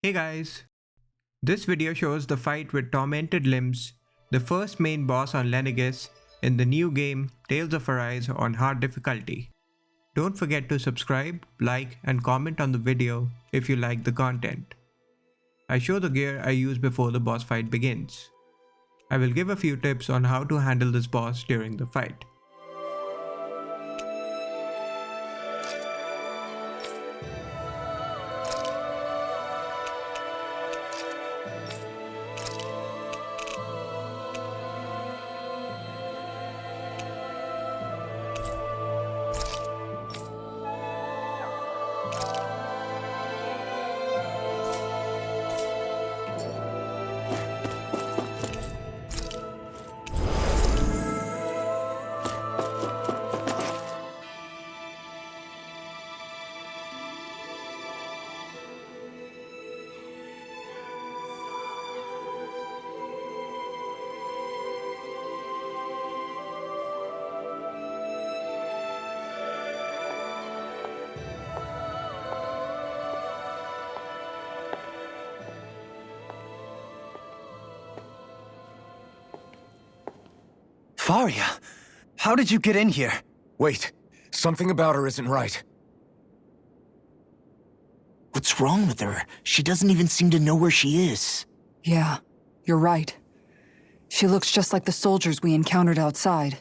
Hey guys! This video shows the fight with Tormented Limbs, the first main boss on Lenegis in the new game Tales of Arise on hard difficulty. Don't forget to subscribe, like and comment on the video if you like the content. I show the gear I use before the boss fight begins. I will give a few tips on how to handle this boss during the fight. Faria, how did you get in here? Wait, something about her isn't right. What's wrong with her? She doesn't even seem to know where she is. Yeah, you're right. She looks just like the soldiers we encountered outside.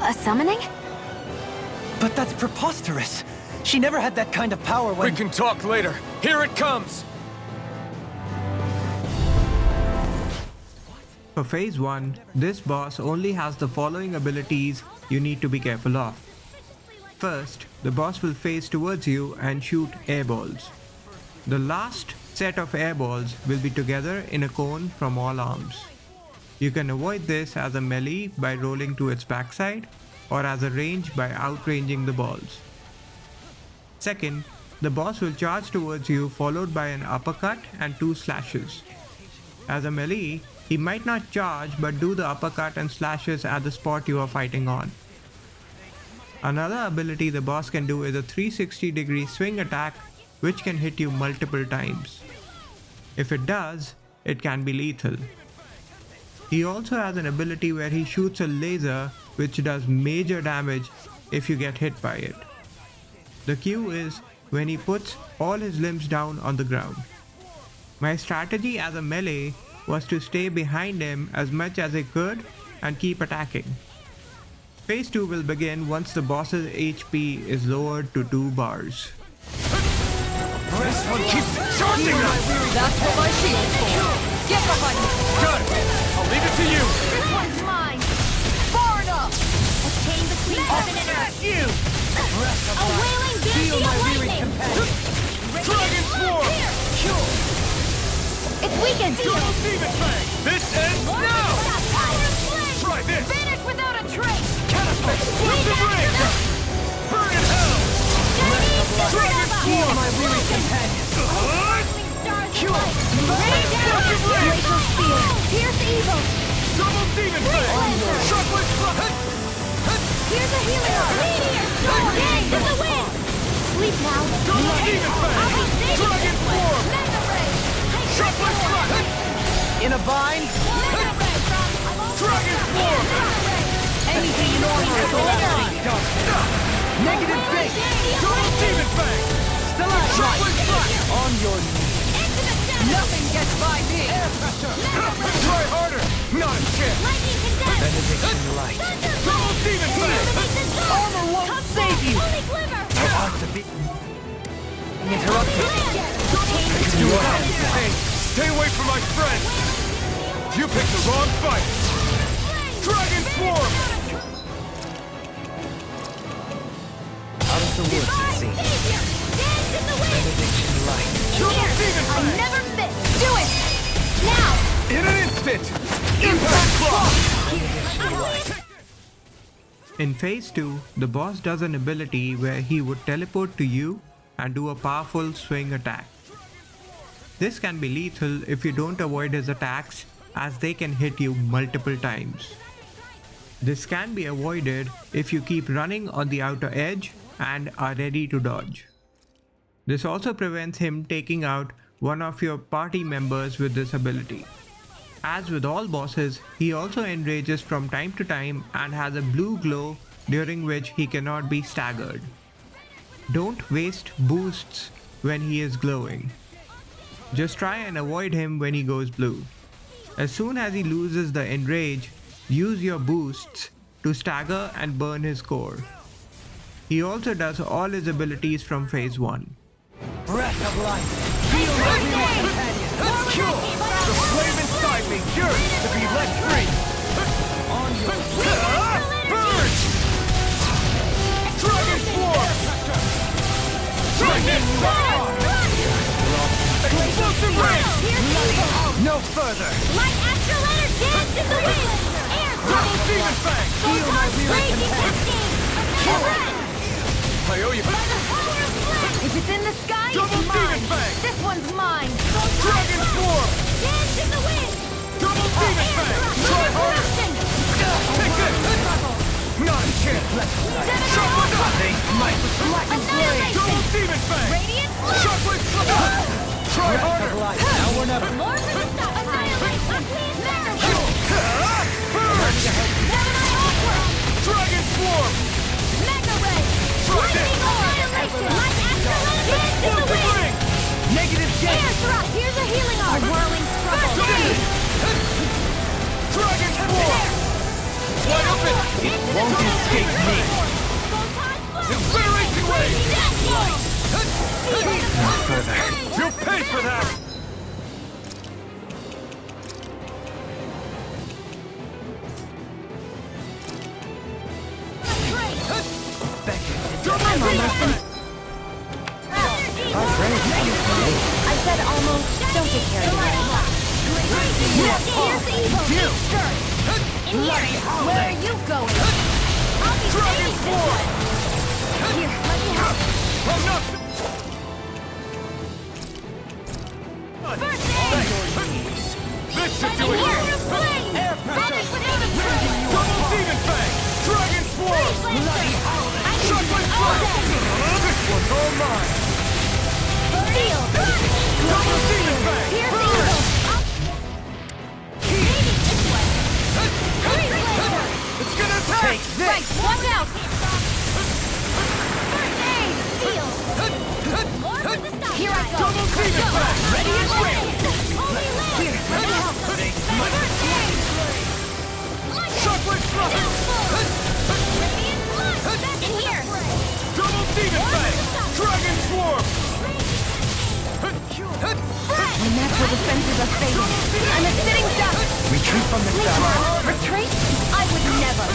A summoning? But that's preposterous. She never had that kind of power when— We can talk later. Here it comes! For phase 1, this boss only has the following abilities you need to be careful of. First, the boss will face towards you and shoot airballs. The last set of airballs will be together in a cone from all arms. You can avoid this as a melee by rolling to its backside, or as a range by outranging the balls. Second, the boss will charge towards you followed by an uppercut and 2 slashes. As a melee, he might not charge but do the uppercut and slashes at the spot you are fighting on. Another ability the boss can do is a 360-degree swing attack which can hit you multiple times. If it does, it can be lethal. He also has an ability where he shoots a laser which does major damage if you get hit by it. The cue is when he puts all his limbs down on the ground. My strategy as a melee was to stay behind him as much as I could and keep attacking. Phase 2 will begin once the boss's HP is lowered to 2 bars. This one keeps charging us! That's what my shield's for! Get behind me! Got it! I'll leave it to you! This one's mine! Far enough! A chain between heaven and earth! You! A wailing banshee of lightning! Dragon Swarm! It's weakened! Double Demon Fang! This ends now! Try this! Vanish without a trace! Explosive Rage! Burn in hell! Dragon Swarm! My weary companion. Glacial Spear! Pierce evil! Double Demon Fang! Chocolate Flush! Here's a healing orb! Meteor! Gangs in the wind! Sleep now! Double Demon Fang! Dragon Swarm! Mega Ray! Chocolate Flush! In a bind? Dragon Swarm! Anything in order is all Negative base! Double Demon Fang! Stalagmite! Chocolate Flush! On your knees! Nothing gets by me! Air pressure! Try harder! Not a chance! Lightning Condensed! Benediction light! Double Demon Fang! Armor won't save you! Holy Glimmer! About to be interrupted. You are. Hey, stay away from my friend! You picked the wrong fight! Dragon Swarm! Out of the woods, it seems. Dance in the wind! Benediction light. Double Demon I Fang! never miss! Do it! Now! In an instant! Impact Block! In Phase 2, the boss does an ability where he would teleport to you and do a powerful swing attack. This can be lethal if you don't avoid his attacks, as they can hit you multiple times. This can be avoided if you keep running on the outer edge and are ready to dodge. This also prevents him taking out one of your party members with this ability. As with all bosses, he also enrages from time to time and has a blue glow during which he cannot be staggered. Don't waste boosts when he is glowing. Just try and avoid him when he goes blue. As soon as he loses the enrage, use your boosts to stagger and burn his core. He also does all his abilities from Phase 1. Breath of life. Feel my real companion. Cure. The flame inside me yearns to be let free. On your burn! Dragon Swarm! Dragon Swarm! Explosive Ring! No further! Light Astral dance in the wind! Air Double Demon Fang! Feel my real companion. I owe you. If it's in the sky, Double it's mine! Demon Fang! This one's mine! Dragon Swarm! Dance in the wind! Double Demon Fang! Try harder! Take it! Not a chance left. Chocolate Dust! Might black and flame. Double Demon Fang! Radiant Blood! Chocolate Dust! Try Breath harder! of life. Now or never. More for the stuff! Annihilation! Burn! Dragon Swarm! Mega Ray! Lightning Annihilation! Light Astral dance in the Explosive wind! Ring! Negative Air J. Thrust! Here's a healing arm! Whirling Struggle! Dragon Swarm! Wide open! It won't escape me. Incineration Wave! Not further. You'll pay for that! Double Demon Fang! I said almost. Don't get carried away. Here's the evil. In here. Where are you going? I'll be Dragon saving Swarm! Here, let me help. I'm not... First aid. This should do In it! here. Flame. Vanish without a trace. Double Demon Fang! Dragon Swarm! Chocolate Dust! This one's all mine! Seal. Double Demon Fang! Here's the evil. Maybe this way. Freeze laser. It's gonna attack! Take this. Right, watch out. First aid. Seal. More for the stuff. Here I go. Double Demon Fang! Ready and wait. Holy land. Here, let me help. First aid. Chocolate Dust! Radiant blood. In here. Double Demon Fang! Dragon Swarm! My natural defenses are fading. I'm a sitting duck. Retreat from this battle. Retreat? I would never.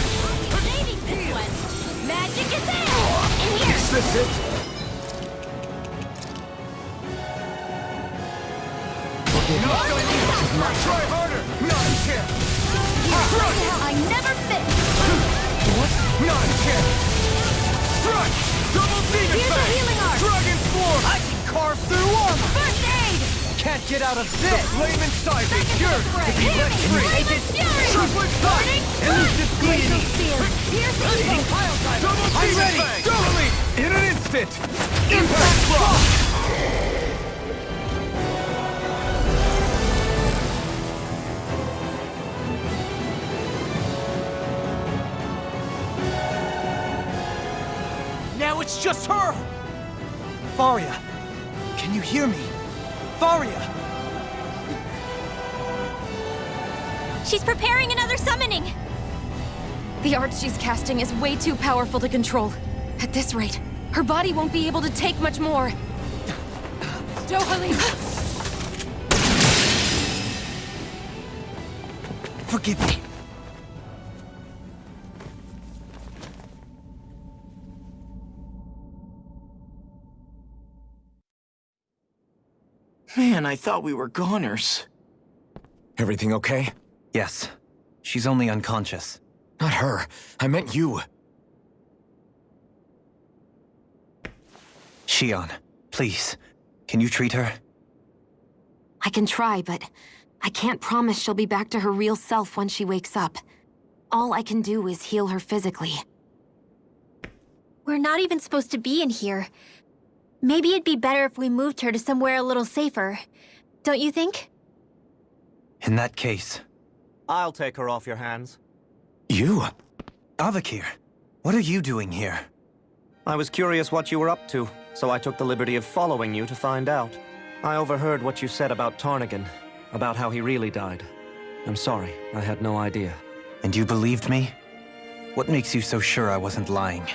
Saving this one. Magic is there. In here. Is this it? Try harder! Not a chance! I never fit. Not a chance! Strike! Double Demon Here's a Fang! healing arm. Dragon Swarm! I can carve through armor. First aid. Can't get out of The this. flame inside me yearns to be let free! Take it. Chocolate Dust! Elusive gleaming. Here's the evil. Double I'm Demon ready. Fang! Delete! In an instant! Impact Frost! Now it's just her. Faria, can you hear me? Faria. She's preparing another summoning. The art she's casting is way too powerful to control. At this rate, her body won't be able to take much more. Dohalim! Forgive me. Man, I thought we were goners. Everything okay? Yes. She's only unconscious. Not her. I meant you. Shion, please, can you treat her? I can try, but I can't promise she'll be back to her real self when she wakes up. All I can do is heal her physically. We're not even supposed to be in here. Maybe it'd be better if we moved her to somewhere a little safer. Don't you think? In that case... I'll take her off your hands. You? Avakir, what are you doing here? I was curious what you were up to, so I took the liberty of following you to find out. I overheard what you said about Tarnigan, about how he really died. I'm sorry, I had no idea. And you believed me? What makes you so sure I wasn't lying?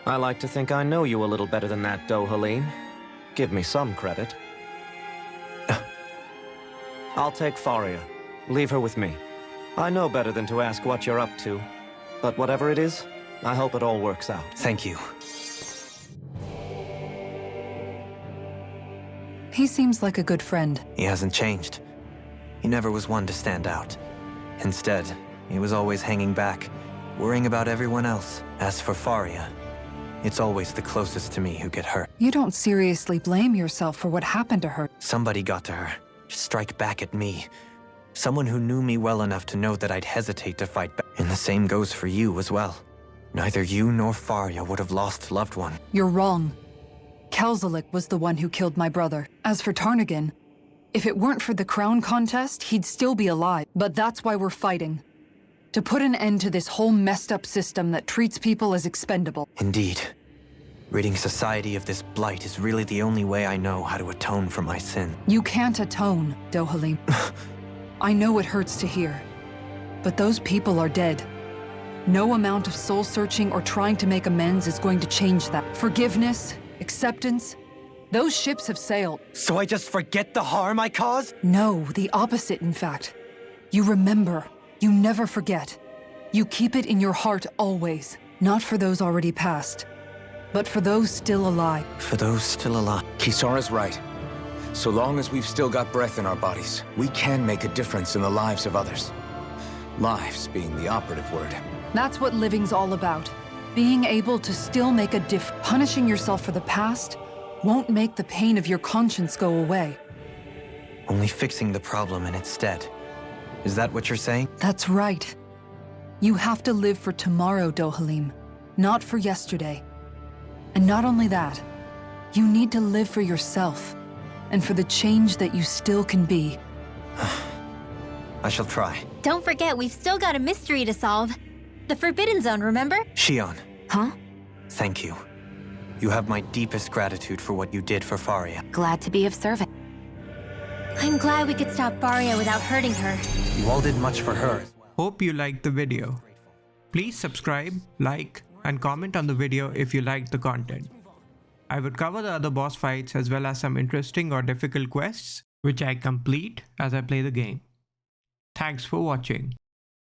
I like to think I know you a little better than that, Dohalim. Give me some credit. I'll take Faria. Leave her with me. I know better than to ask what you're up to. But whatever it is, I hope it all works out. Thank you. He seems like a good friend. He hasn't changed. He never was one to stand out. Instead, he was always hanging back, worrying about everyone else. As for Faria, it's always the closest to me who get hurt. You don't seriously blame yourself for what happened to her. Somebody got to her, to strike back at me. Someone who knew me well enough to know that I'd hesitate to fight back. And the same goes for you as well. Neither you nor Faria would have lost a loved one. You're wrong. Kelzelik was the one who killed my brother. As for Tarnigan, if it weren't for the crown contest, he'd still be alive. But that's why we're fighting. To put an end to this whole messed up system that treats people as expendable. Indeed. Ridding society of this blight is really the only way I know how to atone for my sin. You can't atone, Dohalim. I know it hurts to hear, but those people are dead. No amount of soul-searching or trying to make amends is going to change that. Forgiveness, acceptance, those ships have sailed. So I just forget the harm I caused? No, the opposite, in fact. You remember. You never forget. You keep it in your heart always. Not for those already past, but for those still alive. For those still alive. Kisara's right. So long as we've still got breath in our bodies, we can make a difference in the lives of others. Lives being the operative word. That's what living's all about. Being able to still make a difference. Punishing yourself for the past won't make the pain of your conscience go away. Only fixing the problem in its stead. Is that what you're saying? That's right. You have to live for tomorrow, Dohalim, not for yesterday. And not only that, you need to live for yourself, and for the change that you still can be. I shall try. Don't forget, we've still got a mystery to solve. The Forbidden Zone, remember? Shion, Huh? thank you. You have my deepest gratitude for what you did for Faria. Glad to be of service. I'm glad we could stop Faria without hurting her. You all did much for her. Hope you liked the video. Please subscribe, like, and comment on the video if you liked the content. I would cover the other boss fights as well as some interesting or difficult quests, which I complete as I play the game. Thanks for watching.